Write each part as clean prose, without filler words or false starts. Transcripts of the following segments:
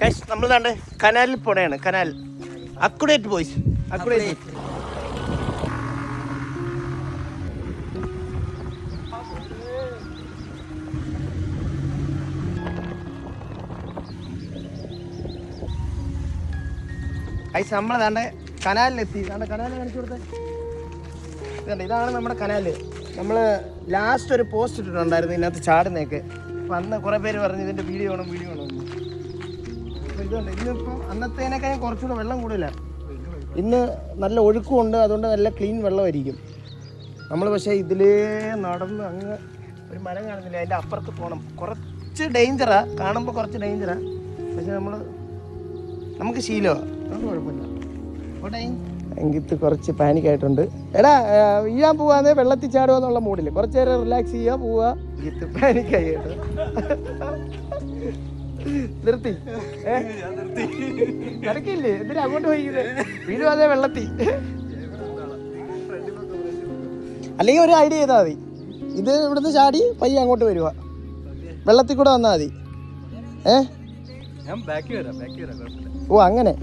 Guys നമ്മൾ ദാണ്ടെ കനാലിൽ പോണേണ്. കനാൽ അക്കുഡേറ്റ് ബോയ്സ്, അക്കുഡേറ്റ്. ഗൈസ് നമ്മൾ ദാണ്ടെ കനാലിലെത്തി. കനാല് കാണിച്ചു കൊടുത്തേ. ഇതാണ് നമ്മുടെ കനാല്. നമ്മൾ ലാസ്റ്റ് ഒരു പോസ്റ്റ് ഇട്ടിട്ടുണ്ടായിരുന്നു ഇതിനകത്ത് ചാടുന്നതൊക്കെ. അപ്പം അന്ന് കുറേ പേര് പറഞ്ഞു ഇതിൻ്റെ വീഡിയോ വേണം. അപ്പോൾ ഇതുണ്ട്. ഇന്നിപ്പം അന്നത്തേനേക്കാളും കുറച്ചുകൂടെ വെള്ളം കൂടുതല. ഇന്ന് നല്ല ഒഴുക്കുമുണ്ട്, അതുകൊണ്ട് നല്ല ക്ലീൻ വെള്ളമായിരിക്കും. നമ്മൾ പക്ഷേ ഇതിലേ നടന്ന് അങ്ങ് ഒരു മരം കാണുന്നില്ല, അതിൻ്റെ അപ്പുറത്ത് പോകണം. കുറച്ച് ഡേഞ്ചറാണ്, കാണുമ്പോൾ കുറച്ച് ഡേഞ്ചറാണ്. പക്ഷെ നമുക്ക് ശീലമാണ്, അതുകൊണ്ട് കുഴപ്പമില്ല. ഓട്ടെ എങ്കിത്ത് കുറച്ച് പാനിക്കായിട്ടുണ്ട്. എടാ വീഴാൻ പോവാന്നേ വെള്ളത്തിൽ ചാടുക എന്നുള്ള മൂഡിൽ കുറച്ച് നേരം റിലാക്സ് ചെയ്യുക, പോവുക. ഇങ്കിത്ത് പാനിക്കായി കേട്ടോ. നിർത്തി നടക്കില്ലേ? എന്തിനാ അങ്ങോട്ട് പോയിക്കുന്നത്? വീഴുവാതെ വെള്ളത്തിൽ. അല്ലെങ്കിൽ ഒരു ഐഡിയ ചെയ്താൽ മതി. ഇത് ഇവിടുന്ന് ചാടി പയ്യെ അങ്ങോട്ട് വരുക, വെള്ളത്തിൽ കൂടെ വന്നാൽ മതി. ഓ അങ്ങനെ.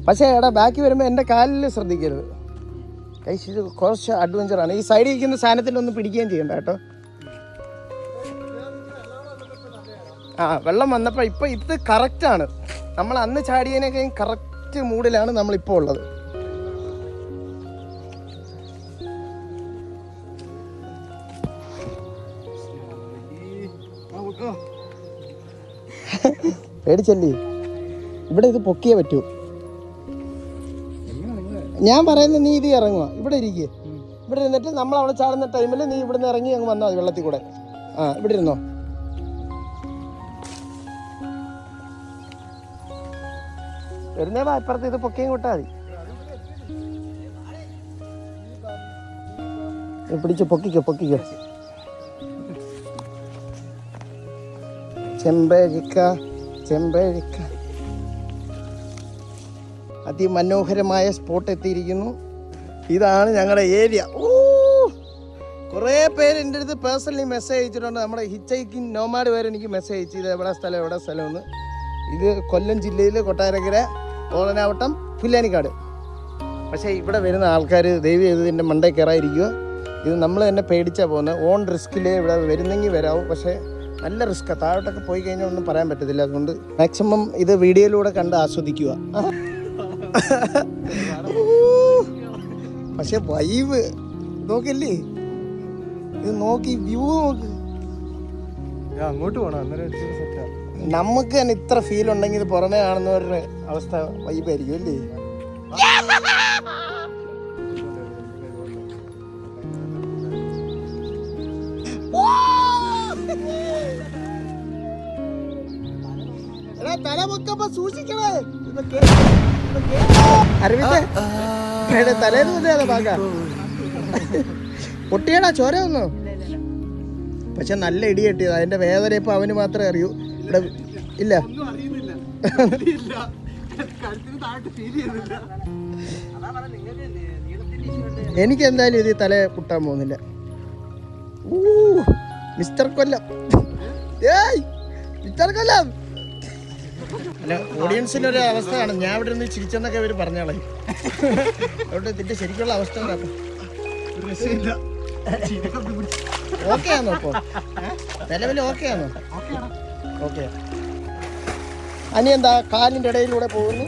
പക്ഷേ എടാ ബാക്കി വരുമ്പോൾ എൻ്റെ കാലിൽ ശ്രദ്ധിക്കരുത്. കൈസ് ഇത് കുറച്ച് അഡ്വഞ്ചറാണ്. ഈ സൈഡിൽ ഇരിക്കുന്ന സാധനത്തിലൊന്നും പിടിക്കുകയും ചെയ്യണ്ട കേട്ടോ. വെള്ളം വന്നപ്പോൾ ഇപ്പം ഇത് കറക്റ്റാണ്. നമ്മൾ അന്ന് ചാടിയതിനൊക്കെ കറക്റ്റ് മൂഡിലാണ് നമ്മളിപ്പോൾ ഉള്ളത്. പേടിച്ചല്ലേ? ഇവിടെ ഇത് പൊക്കിയേ പറ്റൂ. ഞാൻ പറയുന്നത് നീ ഇത് ഇറങ്ങുക, ഇവിടെ ഇരിക്കുക. ഇവിടെ ഇരുന്നിട്ട് നമ്മൾ അവിടെ ചാടുന്ന ടൈമിൽ നീ ഇവിടുന്ന് ഇറങ്ങി അങ്ങ് വന്നാൽ മതി വെള്ളത്തിൽ കൂടെ. ഇവിടെ ഇരുന്നോ. വരുന്നേ ഇപ്പുറത്ത് ഇത് പൊക്കിയും കൂട്ടാ മതി. പിടിച്ച് പൊക്കിക്കോ. ചെമ്പരിക്ക അതിമനോഹരമായ സ്പോട്ട് എത്തിയിരിക്കുന്നു. ഇതാണ് ഞങ്ങളുടെ ഏരിയ. കുറേ പേര് എൻ്റെ അടുത്ത് പേഴ്സണലി മെസ്സേജ് അയച്ചിട്ടുണ്ട്. നമ്മുടെ ഹിച്ചൈക്കിങ് നോമാഡ് പേര് എനിക്ക് മെസ്സേജ് അയച്ചു, ഇത് എവിടെ സ്ഥലമെന്ന്. ഇത് കൊല്ലം ജില്ലയിൽ കൊട്ടാരക്കര, ഓളനാവട്ടം, പുല്ലാനിക്കാട്. പക്ഷേ ഇവിടെ വരുന്ന ആൾക്കാർ ദയവ് ചെയ്ത് ഇതിൻ്റെ മണ്ടേ കയറാതിരിക്കുക. ഇത് നമ്മൾ തന്നെ പേടിച്ചാൽ പോകുന്നത്. ഓൺ റിസ്കിൽ ഇവിടെ വരുന്നെങ്കിൽ വരാവും, പക്ഷേ നല്ല റിസ്ക്കാണ്. താഴോട്ടൊക്കെ പോയി കഴിഞ്ഞാൽ ഒന്നും പറയാൻ പറ്റത്തില്ല. അതുകൊണ്ട് മാക്സിമം ഇത് വീഡിയോയിലൂടെ കണ്ട് ആസ്വദിക്കുക. പക്ഷെ വൈബ് നോക്കില്ലേ, ഇത് നോക്കി വ്യൂ നോക്ക്. അങ്ങോട്ട് പോകണം. നമുക്ക് തന്നെ ഇത്ര ഫീൽ ഉണ്ടെങ്കിൽ ഇത് പുറമേ കാണുന്നവരുടെ അവസ്ഥ വൈബായിരിക്കും അല്ലേ? തല പൊക്കപ്പോ സൂക്ഷിക്കണേ. അരവിന്ദ് തലേന്ന് ഭാഗ പൊട്ടിയടാ, ചോര ഒന്നു. പക്ഷെ നല്ല ഇടി കെട്ടിയത്, അതിന്റെ വേദന ഇപ്പൊ അവന് മാത്രമേ അറിയൂ. ഇവിടെ ഇല്ല. എനിക്ക് എന്തായാലും ഇത് തല പൊട്ടാൻ പോകുന്നില്ല. മിസ്റ്റർ കൊല്ലം, മിസ്റ്റർ കൊല്ലം. അല്ല, ഓഡിയൻസിൻ്റെ ഒരു അവസ്ഥയാണ്. ഞാൻ ഇവിടെ നിന്ന് ചിരിച്ചെന്നൊക്കെ ഇവർ പറഞ്ഞോളെ. അതുകൊണ്ട് ഇതിൻ്റെ ശരിക്കുള്ള അവസ്ഥ ഓക്കെ ആണോ? ഇപ്പോൾ നിലവിൽ ഓക്കെ ആണോ? ഓക്കെ. അനി എന്താ കാലിൻ്റെ ഇടയിലൂടെ പോകുന്നു.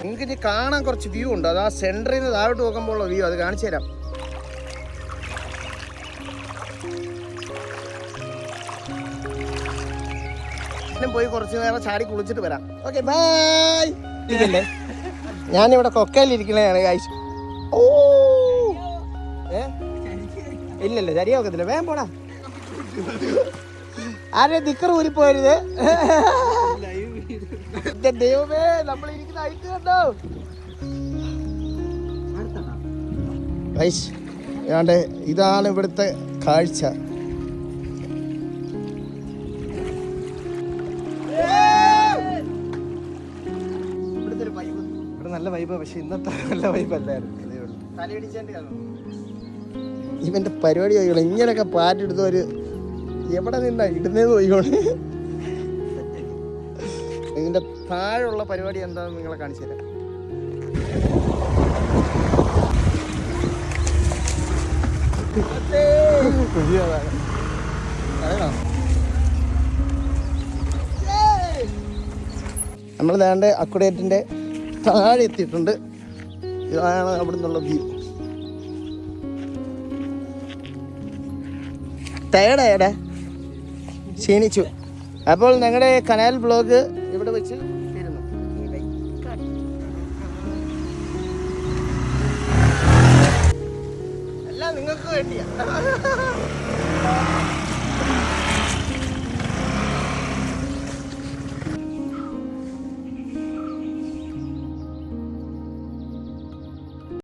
നിങ്ങൾക്ക് ഇനി കാണാൻ കുറച്ച് വ്യൂ ഉണ്ട്. അത് ആ സെൻറ്ററിൽ നിന്ന് താഴോട്ട് നോക്കുമ്പോൾ ഉള്ള വ്യൂ, അത് കാണിച്ചു തരാം. പോയി കുറച്ച് നേരം ചാടി കുളിച്ചിട്ട് വരാം. Okay, bye. ഇതല്ലേ ഞാനിവിടെ കൊക്കയിലിരിക്കണതാണ് ഗൈസ്. ഇല്ലല്ല, ശരിയാക്കത്തില്ല. വേഗം പോടാ. ആരെ ദിക്കർ ഊരിപ്പോരുത്. ദൈവമേ, നമ്മളിരിക്കുന്ന ഐറ്റ് കണ്ടോ ഗൈസ്? ഇതാണ് ഇവിടുത്തെ കാഴ്ച. ഇവിടെ നല്ല വൈബ്, പക്ഷെ ഇന്നത്തെ നല്ല വൈബ് അല്ലായിരുന്നു. ഇതേ ഉള്ളൂ. ഇവന്റെ പരിപാടി നോക്കിക്കോളെ, ഇങ്ങനെയൊക്കെ പാറ്റെടുത്ത ഒരു എവിടെ നിന്നാ ഇടുന്നതെന്ന് നോക്കിക്കോളെ. ഇതിന്റെ താഴെയുള്ള പരിപാടി എന്താണെന്ന് നിങ്ങളെ കാണിച്ചു തരാം. നമ്മൾ ദാണ്ട് അക്വഡേറ്റിന്റെ താഴെ എത്തിയിട്ടുണ്ട്. ഇതാണ് അവിടെ നിന്നുള്ള വ്യൂ. ടയർഡായടെ ക്ഷീണിച്ചു. അപ്പോൾ ഞങ്ങളുടെ കനാൽ ബ്ലോഗ് ഇവിടെ വെച്ച് തീരുന്നു. എല്ലാം നിങ്ങൾക്ക് വേണ്ടിയാ.